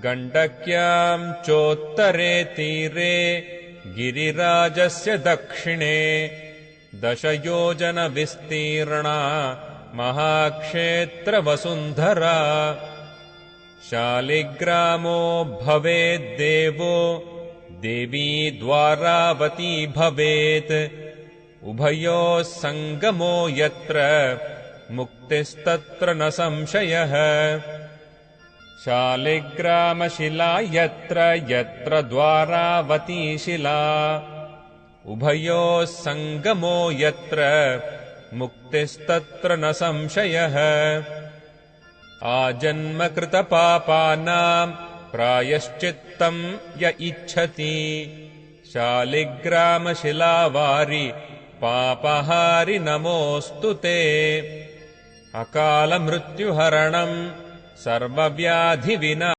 गण्डक्याम् चोत्तरे तीरे गिरिराजस्य दक्षिणे 10 योजनविस्तीर्णा महाक्षेत्रवसुन्धरा शालिग्रामो भवेद्देवो देवी द्वारावती भवेत् उभयोः सङ्गमो यत्र मुक्तिस्तत्र न संशयः शालिग्रामशिला यत्र यत्र द्वारावती शिला उभयोः सङ्गमो यत्र मुक्तिस्तत्र न संशयः आजन्मकृतपापानाम् प्रायश्चित्तम् य इच्छति शालिग्रामशिलावारि पापहारि नमोऽस्तु ते अकालमृत्युहरणम् सर्वव्याधिविना